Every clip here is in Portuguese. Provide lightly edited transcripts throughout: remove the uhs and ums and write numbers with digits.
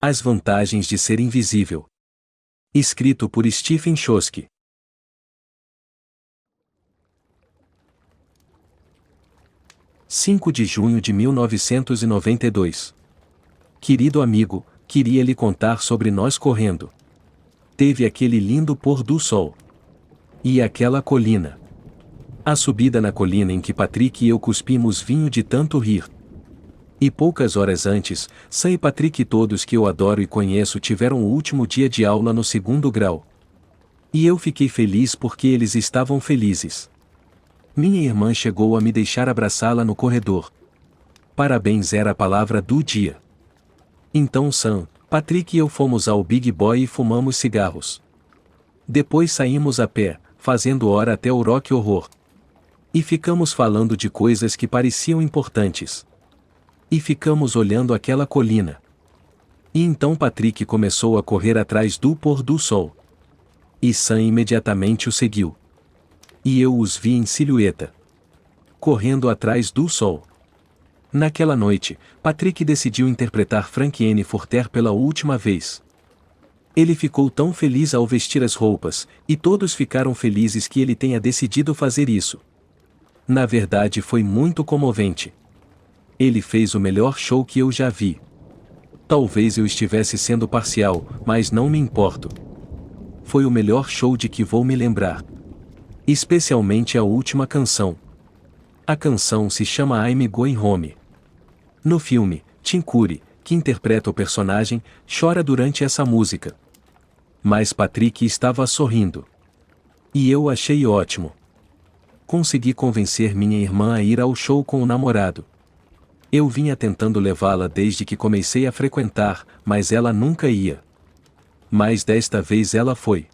As vantagens de ser invisível. Escrito por Stephen Chbosky. 5 de junho de 1992. Querido amigo, queria lhe contar sobre nós correndo. Teve aquele lindo pôr do sol. E aquela colina. A subida na colina em que Patrick e eu cuspimos vinho de tanto rir. E poucas horas antes, Sam e Patrick, todos que eu adoro e conheço, tiveram o último dia de aula no 2º grau. E eu fiquei feliz porque eles estavam felizes. Minha irmã chegou a me deixar abraçá-la no corredor. Parabéns era a palavra do dia. Então Sam, Patrick e eu fomos ao Big Boy e fumamos cigarros. Depois saímos a pé, fazendo hora até o Rock Horror. E ficamos falando de coisas que pareciam importantes. E ficamos olhando aquela colina. E então Patrick começou a correr atrás do pôr do sol. E Sam imediatamente o seguiu. E eu os vi em silhueta, correndo atrás do sol. Naquela noite, Patrick decidiu interpretar Frank-N-Furter pela última vez. Ele ficou tão feliz ao vestir as roupas, e todos ficaram felizes que ele tenha decidido fazer isso. Na verdade, foi muito comovente. Ele fez o melhor show que eu já vi. Talvez eu estivesse sendo parcial, mas não me importo. Foi o melhor show de que vou me lembrar. Especialmente a última canção. A canção se chama I'm Going Home. No filme, Tim Curry, que interpreta o personagem, chora durante essa música. Mas Patrick estava sorrindo. E eu achei ótimo. Consegui convencer minha irmã a ir ao show com o namorado. Eu vinha tentando levá-la desde que comecei a frequentar, mas ela nunca ia. Mas desta vez ela foi.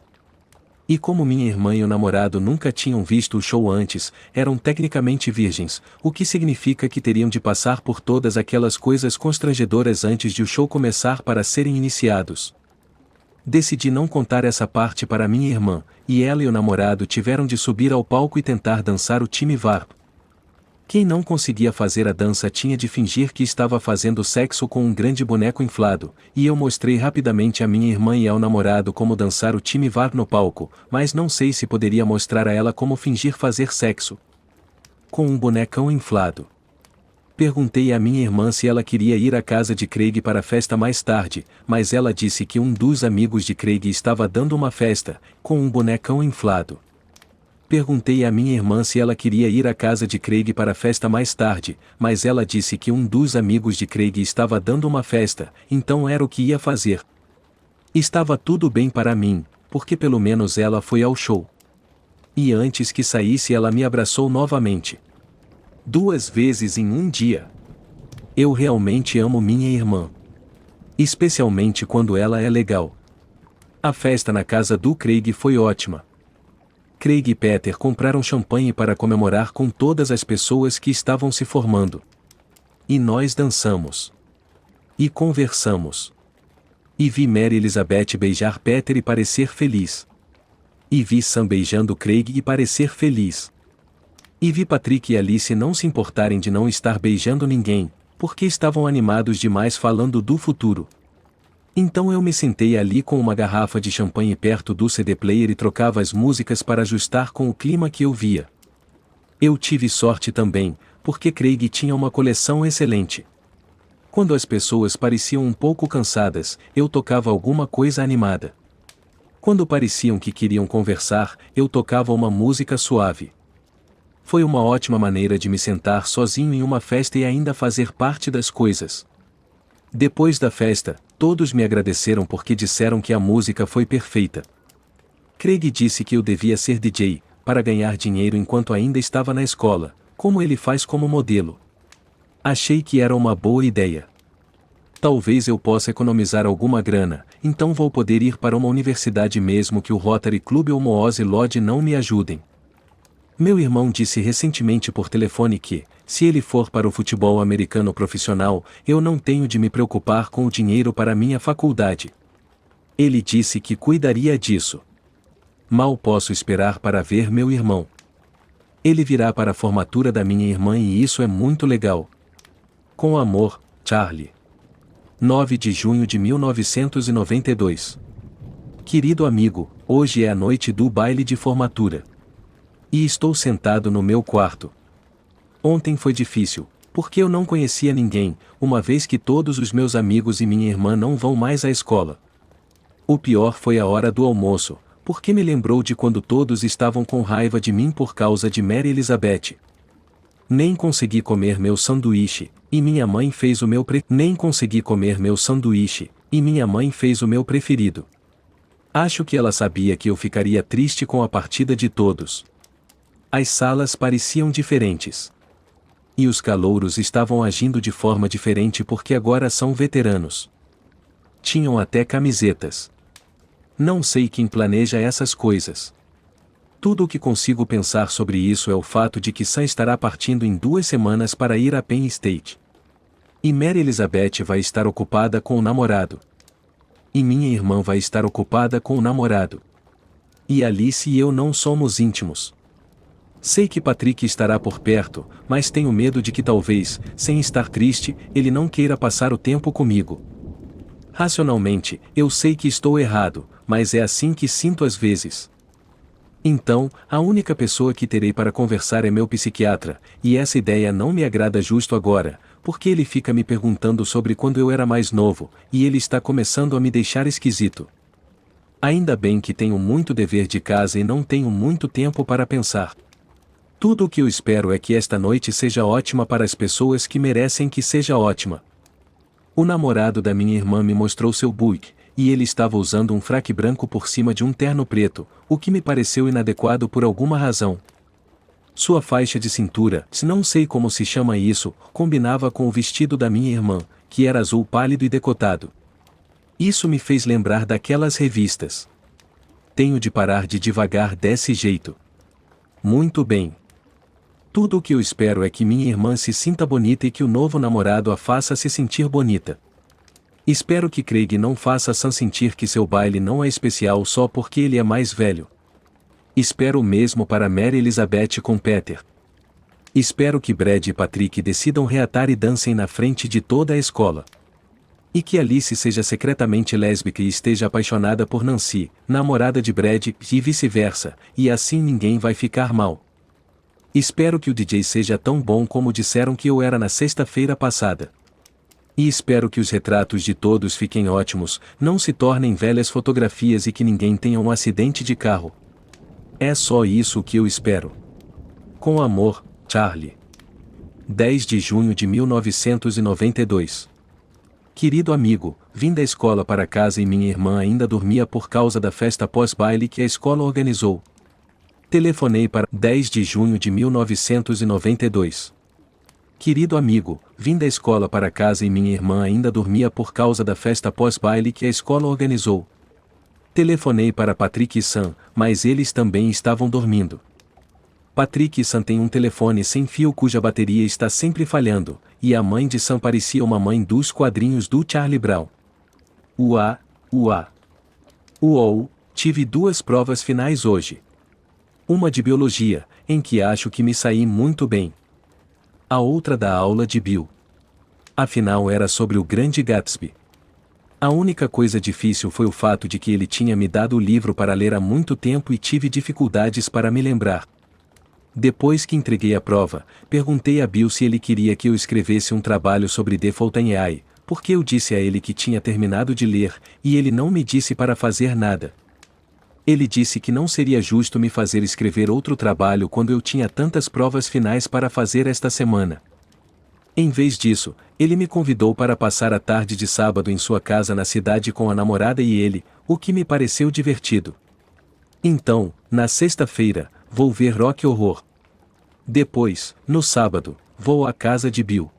E como minha irmã e o namorado nunca tinham visto o show antes, eram tecnicamente virgens, o que significa que teriam de passar por todas aquelas coisas constrangedoras antes de o show começar para serem iniciados. Decidi não contar essa parte para minha irmã, e ela e o namorado tiveram de subir ao palco e tentar dançar o time VARP. Quem não conseguia fazer a dança tinha de fingir que estava fazendo sexo com um grande boneco inflado, e eu mostrei rapidamente a minha irmã e ao namorado como dançar o time VAR no palco, mas não sei se poderia mostrar a ela como fingir fazer sexo com um bonecão inflado. Perguntei à minha irmã se ela queria ir à casa de Craig para a festa mais tarde, mas ela disse que um dos amigos de Craig estava dando uma festa com um bonecão inflado. Perguntei à minha irmã se ela queria ir à casa de Craig para a festa mais tarde, mas ela disse que um dos amigos de Craig estava dando uma festa, então era o que ia fazer. Estava tudo bem para mim, porque pelo menos ela foi ao show. E antes que saísse ela me abraçou novamente. 2 vezes em um dia. Eu realmente amo minha irmã. Especialmente quando ela é legal. A festa na casa do Craig foi ótima. Craig e Peter compraram champanhe para comemorar com todas as pessoas que estavam se formando. E nós dançamos. E conversamos. E vi Mary Elizabeth beijar Peter e parecer feliz. E vi Sam beijando Craig e parecer feliz. E vi Patrick e Alice não se importarem de não estar beijando ninguém, porque estavam animados demais falando do futuro. Então eu me sentei ali com uma garrafa de champanhe perto do CD player e trocava as músicas para ajustar com o clima que eu via. Eu tive sorte também, porque Craig tinha uma coleção excelente. Quando as pessoas pareciam um pouco cansadas, eu tocava alguma coisa animada. Quando pareciam que queriam conversar, eu tocava uma música suave. Foi uma ótima maneira de me sentar sozinho em uma festa e ainda fazer parte das coisas. Depois da festa, todos me agradeceram porque disseram que a música foi perfeita. Craig disse que eu devia ser DJ, para ganhar dinheiro enquanto ainda estava na escola, como ele faz como modelo. Achei que era uma boa ideia. Talvez eu possa economizar alguma grana, então vou poder ir para uma universidade mesmo que o Rotary Club ou Moose Lodge não me ajudem. Meu irmão disse recentemente por telefone que, se ele for para o futebol americano profissional, eu não tenho de me preocupar com o dinheiro para minha faculdade. Ele disse que cuidaria disso. Mal posso esperar para ver meu irmão. Ele virá para a formatura da minha irmã e isso é muito legal. Com amor, Charlie. 9 de junho de 1992. Querido amigo, hoje é a noite do baile de formatura. E estou sentado no meu quarto. Ontem foi difícil, porque eu não conhecia ninguém, uma vez que todos os meus amigos e minha irmã não vão mais à escola. O pior foi a hora do almoço, porque me lembrou de quando todos estavam com raiva de mim por causa de Mary Elizabeth. Nem consegui comer meu sanduíche, e minha mãe fez o meu preferido. Acho que ela sabia que eu ficaria triste com a partida de todos. As salas pareciam diferentes. E os calouros estavam agindo de forma diferente porque agora são veteranos. Tinham até camisetas. Não sei quem planeja essas coisas. Tudo o que consigo pensar sobre isso é o fato de que Sam estará partindo em 2 semanas para ir a Penn State. E Mary Elizabeth vai estar ocupada com o namorado. E minha irmã vai estar ocupada com o namorado. E Alice e eu não somos íntimos. Sei que Patrick estará por perto, mas tenho medo de que talvez, sem estar triste, ele não queira passar o tempo comigo. Racionalmente, eu sei que estou errado, mas é assim que sinto às vezes. Então, a única pessoa que terei para conversar é meu psiquiatra, e essa ideia não me agrada justo agora, porque ele fica me perguntando sobre quando eu era mais novo, e ele está começando a me deixar esquisito. Ainda bem que tenho muito dever de casa e não tenho muito tempo para pensar. Tudo o que eu espero é que esta noite seja ótima para as pessoas que merecem que seja ótima. O namorado da minha irmã me mostrou seu book, e ele estava usando um fraque branco por cima de um terno preto, o que me pareceu inadequado por alguma razão. Sua faixa de cintura, se não sei como se chama isso, combinava com o vestido da minha irmã, que era azul pálido e decotado. Isso me fez lembrar daquelas revistas. Tenho de parar de devagar desse jeito. Muito bem. Tudo o que eu espero é que minha irmã se sinta bonita e que o novo namorado a faça se sentir bonita. Espero que Craig não faça Sam sentir que seu baile não é especial só porque ele é mais velho. Espero o mesmo para Mary Elizabeth com Peter. Espero que Brad e Patrick decidam reatar e dancem na frente de toda a escola. E que Alice seja secretamente lésbica e esteja apaixonada por Nancy, namorada de Brad, e vice-versa, e assim ninguém vai ficar mal. Espero que o DJ seja tão bom como disseram que eu era na sexta-feira passada. E espero que os retratos de todos fiquem ótimos, não se tornem velhas fotografias e que ninguém tenha um acidente de carro. É só isso que eu espero. Com amor, Charlie. 10 de junho de 1992. Querido amigo, vim da escola para casa e minha irmã ainda dormia por causa da festa pós-baile que a escola organizou. Telefonei para 10 de junho de 1992. Querido amigo, vim da escola para casa e minha irmã ainda dormia por causa da festa pós-baile que a escola organizou. Telefonei para Patrick e Sam, mas eles também estavam dormindo. Patrick e Sam têm um telefone sem fio cuja bateria está sempre falhando, e a mãe de Sam parecia uma mãe dos quadrinhos do Charlie Brown. Uá. Uou, tive 2 provas finais hoje. Uma de biologia, em que acho que me saí muito bem. A outra da aula de bio. Afinal era sobre o Grande Gatsby. A única coisa difícil foi o fato de que ele tinha me dado o livro para ler há muito tempo e tive dificuldades para me lembrar. Depois que entreguei a prova, perguntei a Bill se ele queria que eu escrevesse um trabalho sobre Default in AI, porque eu disse a ele que tinha terminado de ler, e ele não me disse para fazer nada. Ele disse que não seria justo me fazer escrever outro trabalho quando eu tinha tantas provas finais para fazer esta semana. Em vez disso, ele me convidou para passar a tarde de sábado em sua casa na cidade com a namorada e ele, o que me pareceu divertido. Então, na sexta-feira, vou ver Rock Horror. Depois, no sábado, vou à casa de Bill.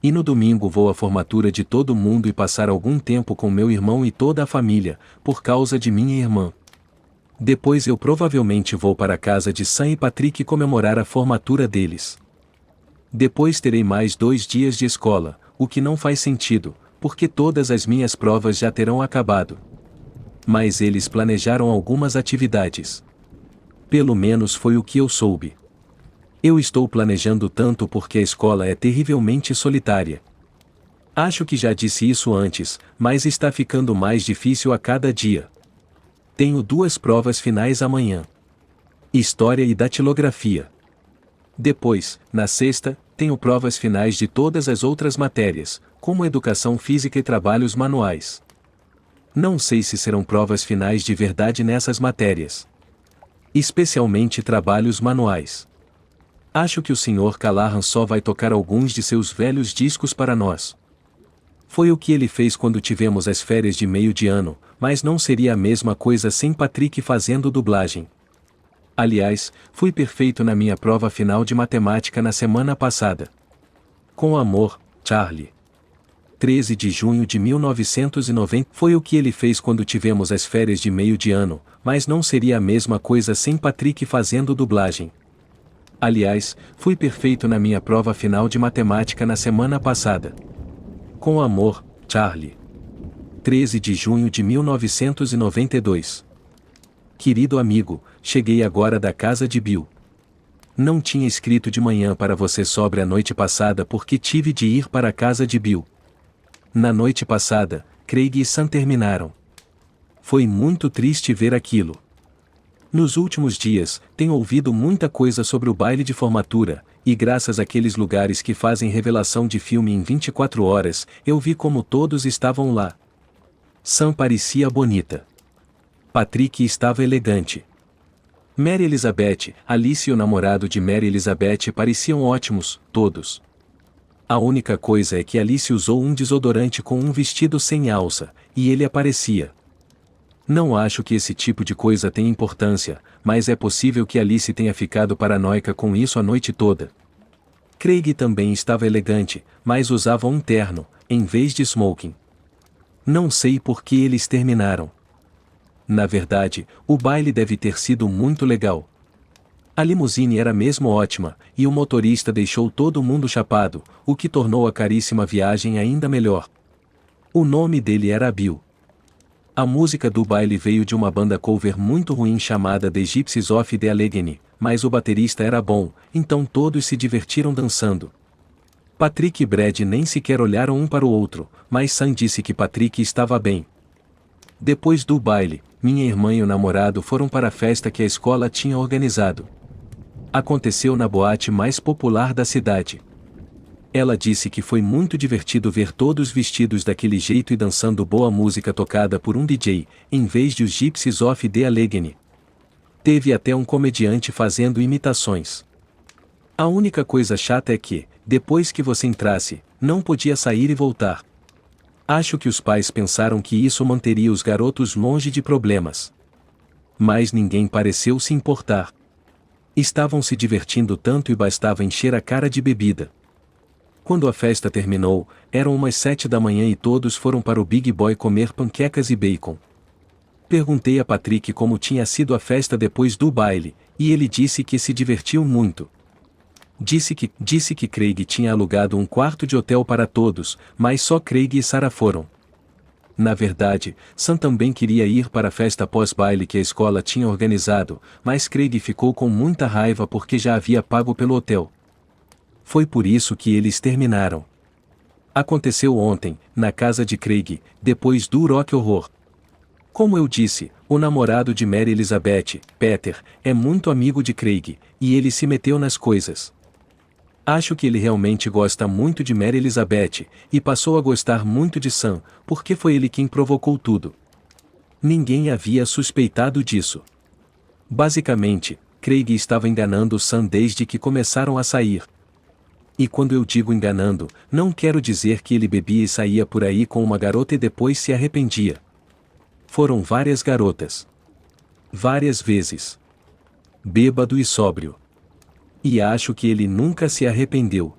E no domingo vou à formatura de todo mundo e passar algum tempo com meu irmão e toda a família, por causa de minha irmã. Depois eu provavelmente vou para a casa de Sam e Patrick comemorar a formatura deles. Depois terei mais 2 dias de escola, o que não faz sentido, porque todas as minhas provas já terão acabado. Mas eles planejaram algumas atividades. Pelo menos foi o que eu soube. Eu estou planejando tanto porque a escola é terrivelmente solitária. Acho que já disse isso antes, mas está ficando mais difícil a cada dia. Tenho 2 provas finais amanhã. História e datilografia. Depois, na sexta, tenho provas finais de todas as outras matérias, como educação física e trabalhos manuais. Não sei se serão provas finais de verdade nessas matérias. Especialmente trabalhos manuais. Acho que o Sr. Callahan só vai tocar alguns de seus velhos discos para nós. Foi o que ele fez quando tivemos as férias de meio de ano, mas não seria a mesma coisa sem Patrick fazendo dublagem. Aliás, fui perfeito na minha prova final de matemática na semana passada. Com amor, Charlie. 13 de junho de 1990. Foi o que ele fez quando tivemos as férias de meio de ano, mas não seria a mesma coisa sem Patrick fazendo dublagem. Aliás, fui perfeito na minha prova final de matemática na semana passada. Com amor, Charlie. 13 de junho de 1992. Querido amigo, cheguei agora da casa de Bill. Não tinha escrito de manhã para você sobre a noite passada porque tive de ir para a casa de Bill. Na noite passada, Craig e Sam terminaram. Foi muito triste ver aquilo. Nos últimos dias, tenho ouvido muita coisa sobre o baile de formatura, e graças àqueles lugares que fazem revelação de filme em 24 horas, eu vi como todos estavam lá. Sam parecia bonita. Patrick estava elegante. Mary Elizabeth, Alice e o namorado de Mary Elizabeth pareciam ótimos, todos. A única coisa é que Alice usou um desodorante com um vestido sem alça, e ele aparecia. Não acho que esse tipo de coisa tenha importância, mas é possível que Alice tenha ficado paranoica com isso a noite toda. Craig também estava elegante, mas usava um terno, em vez de smoking. Não sei por que eles terminaram. Na verdade, o baile deve ter sido muito legal. A limusine era mesmo ótima, e o motorista deixou todo mundo chapado, o que tornou a caríssima viagem ainda melhor. O nome dele era Bill. A música do baile veio de uma banda cover muito ruim chamada The Gypsies of the Allegheny, mas o baterista era bom, então todos se divertiram dançando. Patrick e Brad nem sequer olharam um para o outro, mas Sam disse que Patrick estava bem. Depois do baile, minha irmã e o namorado foram para a festa que a escola tinha organizado. Aconteceu na boate mais popular da cidade. Ela disse que foi muito divertido ver todos vestidos daquele jeito e dançando boa música tocada por um DJ, em vez de os Gypsies of the Allegheny. Teve até um comediante fazendo imitações. A única coisa chata é que, depois que você entrasse, não podia sair e voltar. Acho que os pais pensaram que isso manteria os garotos longe de problemas. Mas ninguém pareceu se importar. Estavam se divertindo tanto e bastava encher a cara de bebida. Quando a festa terminou, eram umas 7 da manhã e todos foram para o Big Boy comer panquecas e bacon. Perguntei a Patrick como tinha sido a festa depois do baile, e ele disse que se divertiu muito. Disse que Craig tinha alugado um quarto de hotel para todos, mas só Craig e Sarah foram. Na verdade, Sam também queria ir para a festa pós-baile que a escola tinha organizado, mas Craig ficou com muita raiva porque já havia pago pelo hotel. Foi por isso que eles terminaram. Aconteceu ontem, na casa de Craig, depois do Rock Horror. Como eu disse, o namorado de Mary Elizabeth, Peter, é muito amigo de Craig, e ele se meteu nas coisas. Acho que ele realmente gosta muito de Mary Elizabeth, e passou a gostar muito de Sam, porque foi ele quem provocou tudo. Ninguém havia suspeitado disso. Basicamente, Craig estava enganando Sam desde que começaram a sair. E quando eu digo enganando, não quero dizer que ele bebia e saía por aí com uma garota e depois se arrependia. Foram várias garotas. Várias vezes. Bêbado e sóbrio. E acho que ele nunca se arrependeu.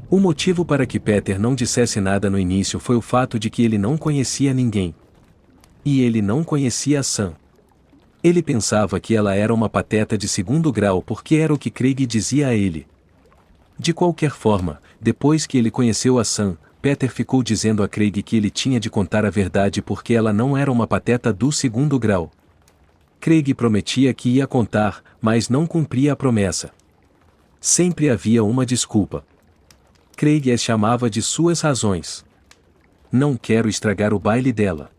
O motivo para que Peter não dissesse nada no início foi o fato de que ele não conhecia ninguém. E ele não conhecia a Sam. Ele pensava que ela era uma pateta de segundo grau porque era o que Craig dizia a ele. De qualquer forma, depois que ele conheceu a Sam, Peter ficou dizendo a Craig que ele tinha de contar a verdade porque ela não era uma pateta do segundo grau. Craig prometia que ia contar, mas não cumpria a promessa. Sempre havia uma desculpa. Craig as chamava de suas razões. Não quero estragar o baile dela.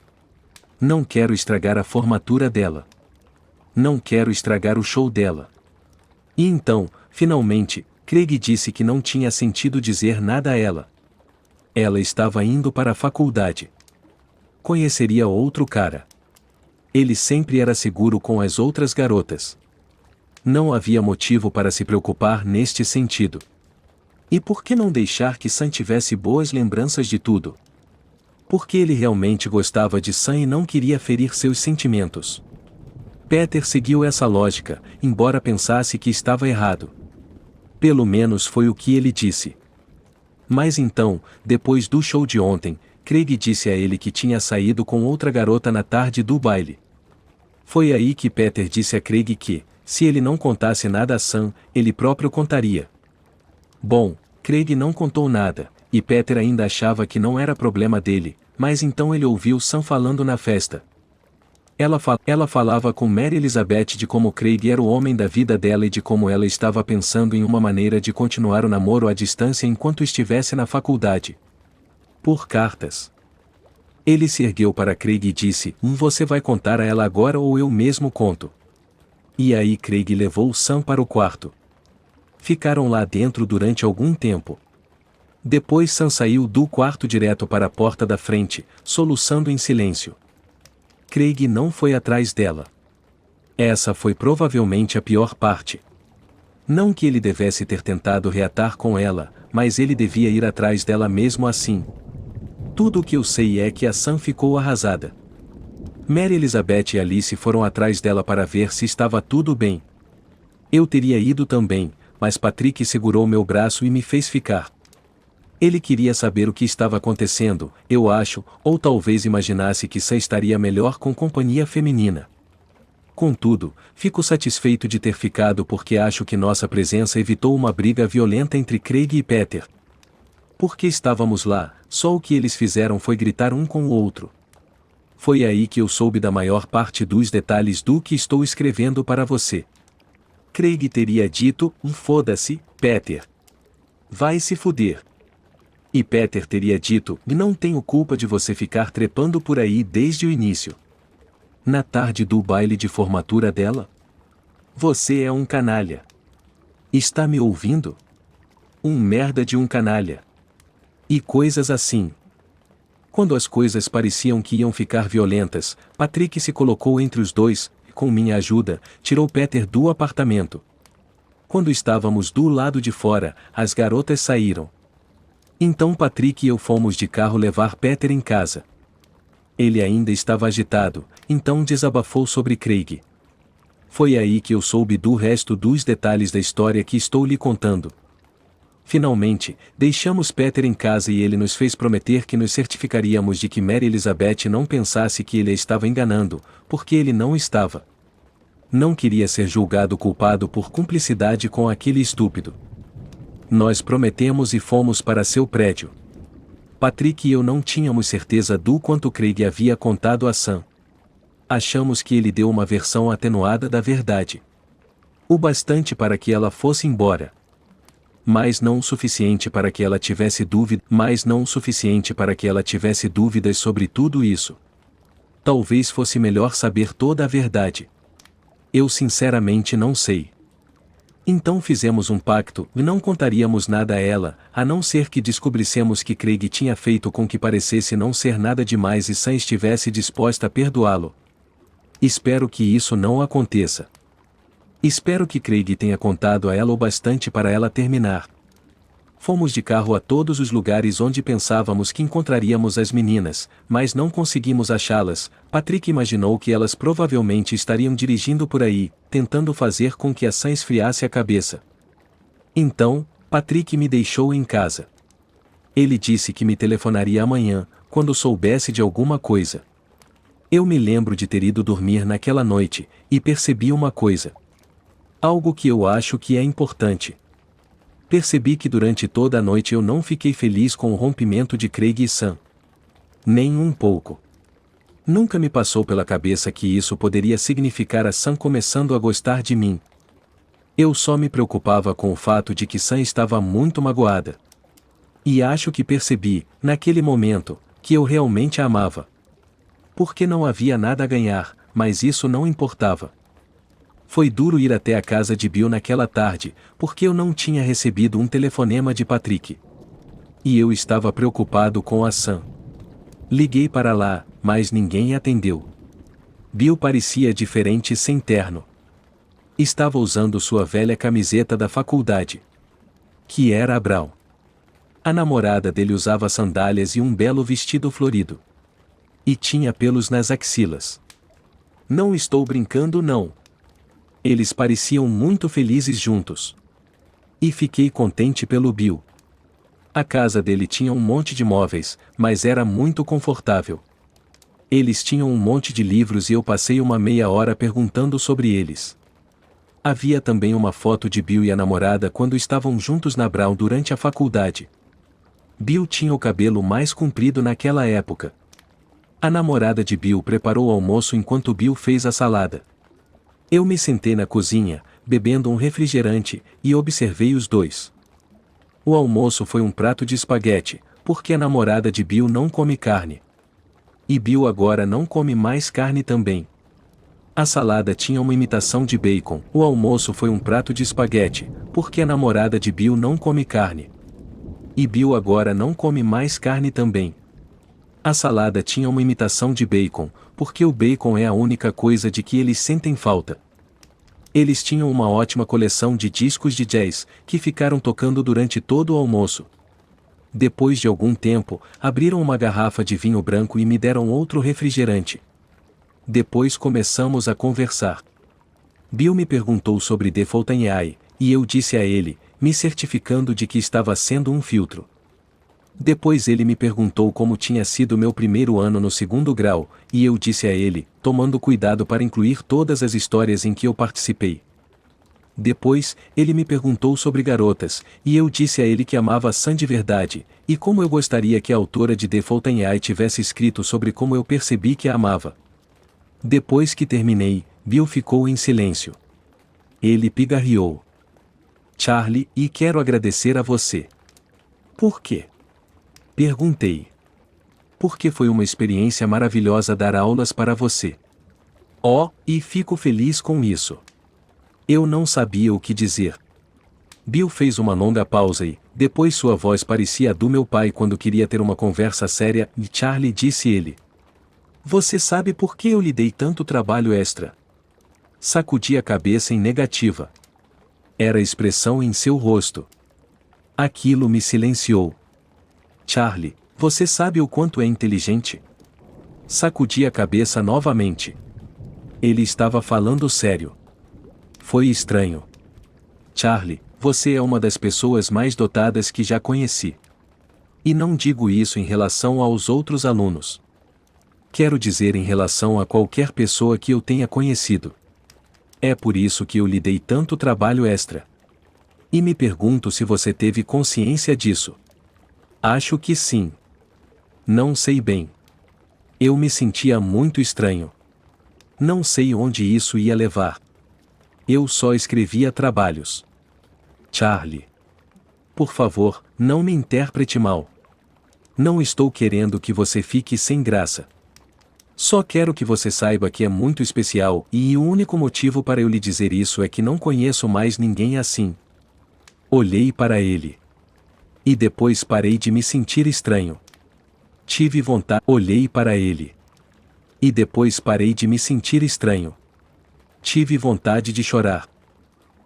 Não quero estragar a formatura dela. Não quero estragar o show dela. E então, finalmente, Craig disse que não tinha sentido dizer nada a ela. Ela estava indo para a faculdade. Conheceria outro cara. Ele sempre era seguro com as outras garotas. Não havia motivo para se preocupar neste sentido. E por que não deixar que Sam tivesse boas lembranças de tudo? Porque ele realmente gostava de Sam e não queria ferir seus sentimentos. Peter seguiu essa lógica, embora pensasse que estava errado. Pelo menos foi o que ele disse. Mas então, depois do show de ontem, Craig disse a ele que tinha saído com outra garota na tarde do baile. Foi aí que Peter disse a Craig que, se ele não contasse nada a Sam, ele próprio contaria. Bom, Craig não contou nada, e Peter ainda achava que não era problema dele, mas então ele ouviu Sam falando na festa. Ela falava com Mary Elizabeth de como Craig era o homem da vida dela e de como ela estava pensando em uma maneira de continuar o namoro à distância enquanto estivesse na faculdade. Por cartas. Ele se ergueu para Craig e disse: Você vai contar a ela agora ou eu mesmo conto? E aí Craig levou Sam para o quarto. Ficaram lá dentro durante algum tempo. Depois Sam saiu do quarto direto para a porta da frente, soluçando em silêncio. Craig não foi atrás dela. Essa foi provavelmente a pior parte. Não que ele devesse ter tentado reatar com ela, mas ele devia ir atrás dela mesmo assim. Tudo o que eu sei é que a Sam ficou arrasada. Mary Elizabeth e Alice foram atrás dela para ver se estava tudo bem. Eu teria ido também, mas Patrick segurou meu braço e me fez ficar. Ele queria saber o que estava acontecendo, eu acho, ou talvez imaginasse que Sam estaria melhor com companhia feminina. Contudo, fico satisfeito de ter ficado porque acho que nossa presença evitou uma briga violenta entre Craig e Peter. Porque estávamos lá, só o que eles fizeram foi gritar um com o outro. Foi aí que eu soube da maior parte dos detalhes do que estou escrevendo para você. Craig teria dito: foda-se, Peter. Vai se fuder. E Peter teria dito: não tenho culpa de você ficar trepando por aí desde o início. Na tarde do baile de formatura dela? Você é um canalha. Está me ouvindo? Um merda de um canalha. E coisas assim. Quando as coisas pareciam que iam ficar violentas, Patrick se colocou entre os dois, e com minha ajuda, tirou Peter do apartamento. Quando estávamos do lado de fora, as garotas saíram. Então Patrick e eu fomos de carro levar Peter em casa. Ele ainda estava agitado, então desabafou sobre Craig. Foi aí que eu soube do resto dos detalhes da história que estou lhe contando. Finalmente, deixamos Peter em casa e ele nos fez prometer que nos certificaríamos de que Mary Elizabeth não pensasse que ele a estava enganando, porque ele não estava. Não queria ser julgado culpado por cumplicidade com aquele estúpido. Nós prometemos e fomos para seu prédio. Patrick e eu não tínhamos certeza do quanto Craig havia contado a Sam. Achamos que ele deu uma versão atenuada da verdade. O bastante para que ela fosse embora. Mas não o suficiente para que ela tivesse dúvidas sobre tudo isso. Talvez fosse melhor saber toda a verdade. Eu sinceramente não sei. Então fizemos um pacto e não contaríamos nada a ela, a não ser que descobrissemos que Craig tinha feito com que parecesse não ser nada demais e Sam estivesse disposta a perdoá-lo. Espero que isso não aconteça. Espero que Craig tenha contado a ela o bastante para ela terminar. Fomos de carro a todos os lugares onde pensávamos que encontraríamos as meninas, mas não conseguimos achá-las. Patrick imaginou que elas provavelmente estariam dirigindo por aí, tentando fazer com que a Sam esfriasse a cabeça. Então, Patrick me deixou em casa. Ele disse que me telefonaria amanhã, quando soubesse de alguma coisa. Eu me lembro de ter ido dormir naquela noite, e percebi uma coisa. Algo que eu acho que é importante. Percebi que durante toda a noite eu não fiquei feliz com o rompimento de Craig e Sam. Nem um pouco. Nunca me passou pela cabeça que isso poderia significar a Sam começando a gostar de mim. Eu só me preocupava com o fato de que Sam estava muito magoada. E acho que percebi, naquele momento, que eu realmente a amava. Porque não havia nada a ganhar, mas isso não importava. Foi duro ir até a casa de Bill naquela tarde, porque eu não tinha recebido um telefonema de Patrick. E eu estava preocupado com a Sam. Liguei para lá, mas ninguém atendeu. Bill parecia diferente sem terno. Estava usando sua velha camiseta da faculdade. Que era a Brown. A namorada dele usava sandálias e um belo vestido florido. E tinha pelos nas axilas. Não estou brincando não. Eles pareciam muito felizes juntos. E fiquei contente pelo Bill. A casa dele tinha um monte de móveis, mas era muito confortável. Eles tinham um monte de livros e eu passei uma meia hora perguntando sobre eles. Havia também uma foto de Bill e a namorada quando estavam juntos na Brown durante a faculdade. Bill tinha o cabelo mais comprido naquela época. A namorada de Bill preparou o almoço enquanto Bill fez a salada. Eu me sentei na cozinha, bebendo um refrigerante, e observei os dois. O almoço foi um prato de espaguete, porque a namorada de Bill não come carne. E Bill agora não come mais carne também. A salada tinha uma imitação de bacon. O almoço foi um prato de espaguete, porque a namorada de Bill não come carne. E Bill agora não come mais carne também. A salada tinha uma imitação de bacon, porque o bacon é a única coisa de que eles sentem falta. Eles tinham uma ótima coleção de discos de jazz, que ficaram tocando durante todo o almoço. Depois de algum tempo, abriram uma garrafa de vinho branco e me deram outro refrigerante. Depois começamos a conversar. Bill me perguntou sobre The Fontenay, e eu disse a ele, me certificando de que estava sendo um filtro. Depois ele me perguntou como tinha sido meu primeiro ano no segundo grau, e eu disse a ele, tomando cuidado para incluir todas as histórias em que eu participei. Depois, ele me perguntou sobre garotas, e eu disse a ele que amava Sam de verdade, e como eu gostaria que a autora de The Fontenay tivesse escrito sobre como eu percebi que a amava. Depois que terminei, Bill ficou em silêncio. Ele pigarreou. Charlie, e quero agradecer a você. Por quê? Perguntei. Porque foi uma experiência maravilhosa dar aulas para você. Oh, e fico feliz com isso. Eu não sabia o que dizer. Bill fez uma longa pausa e, depois sua voz parecia a do meu pai quando queria ter uma conversa séria, e Charlie disse ele. Você sabe por que eu lhe dei tanto trabalho extra? Sacudi a cabeça em negativa. Era a expressão em seu rosto. Aquilo me silenciou. Charlie, você sabe o quanto é inteligente? Sacudi a cabeça novamente. Ele estava falando sério. Foi estranho. Charlie, você é uma das pessoas mais dotadas que já conheci. E não digo isso em relação aos outros alunos. Quero dizer em relação a qualquer pessoa que eu tenha conhecido. É por isso que eu lhe dei tanto trabalho extra. E me pergunto se você teve consciência disso. Acho que sim. Não sei bem. Eu me sentia muito estranho. Não sei onde isso ia levar. Eu só escrevia trabalhos. Charlie. Por favor, não me interprete mal. Não estou querendo que você fique sem graça. Só quero que você saiba que é muito especial, e o único motivo para eu lhe dizer isso é que não conheço mais ninguém assim. Olhei para ele. E depois parei de me sentir estranho. Tive vontade. Olhei para ele. E depois parei de me sentir estranho. Tive vontade de chorar.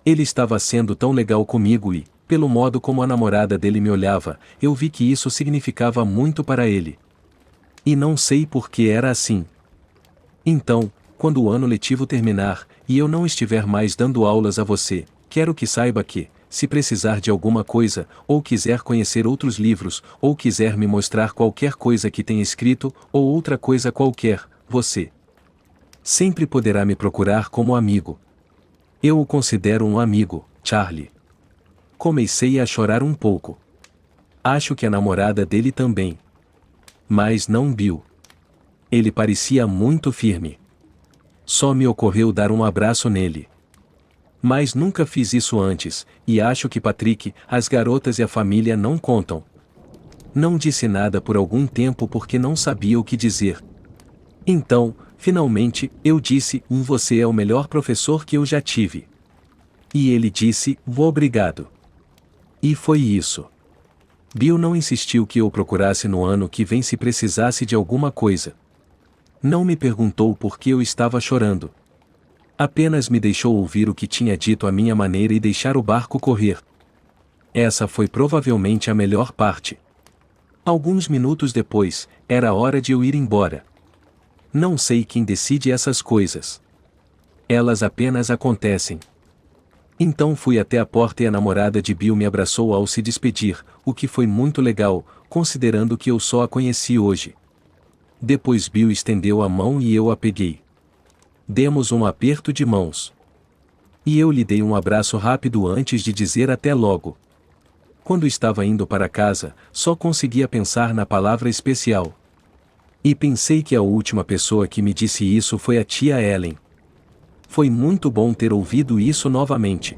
Ele estava sendo tão legal comigo e, pelo modo como a namorada dele me olhava, eu vi que isso significava muito para ele. E não sei por que era assim. Então, quando o ano letivo terminar, e eu não estiver mais dando aulas a você, quero que saiba que, se precisar de alguma coisa, ou quiser conhecer outros livros, ou quiser me mostrar qualquer coisa que tenha escrito, ou outra coisa qualquer, você sempre poderá me procurar como amigo. Eu o considero um amigo, Charlie. Comecei a chorar um pouco. Acho que a namorada dele também. Mas não Bill. Ele parecia muito firme. Só me ocorreu dar um abraço nele. Mas nunca fiz isso antes, e acho que Patrick, as garotas e a família não contam. Não disse nada por algum tempo porque não sabia o que dizer. Então, finalmente, eu disse: Você é o melhor professor que eu já tive. E ele disse: Obrigado. E foi isso. Bill não insistiu que eu procurasse no ano que vem se precisasse de alguma coisa. Não me perguntou por que eu estava chorando. Apenas me deixou ouvir o que tinha dito à minha maneira e deixar o barco correr. Essa foi provavelmente a melhor parte. Alguns minutos depois, era hora de eu ir embora. Não sei quem decide essas coisas. Elas apenas acontecem. Então fui até a porta e a namorada de Bill me abraçou ao se despedir, o que foi muito legal, considerando que eu só a conheci hoje. Depois Bill estendeu a mão e eu a peguei. Demos um aperto de mãos. E eu lhe dei um abraço rápido antes de dizer até logo. Quando estava indo para casa, só conseguia pensar na palavra especial. E pensei que a última pessoa que me disse isso foi a tia Ellen. Foi muito bom ter ouvido isso novamente.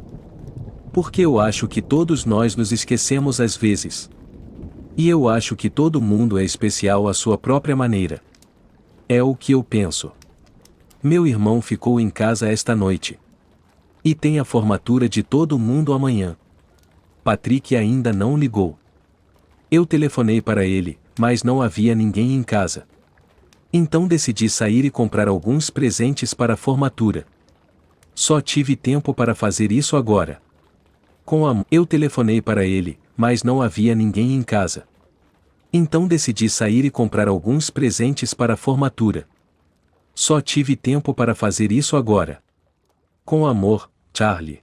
Porque eu acho que todos nós nos esquecemos às vezes. E eu acho que todo mundo é especial à sua própria maneira. É o que eu penso. Meu irmão ficou em casa esta noite. E tem a formatura de todo mundo amanhã. Patrick ainda não ligou. Eu telefonei para ele, mas não havia ninguém em casa. Então decidi sair e comprar alguns presentes para a formatura. Só tive tempo para fazer isso agora. Eu telefonei para ele, mas não havia ninguém em casa. Então decidi sair e comprar alguns presentes para a formatura. Só tive tempo para fazer isso agora. Com amor, Charlie.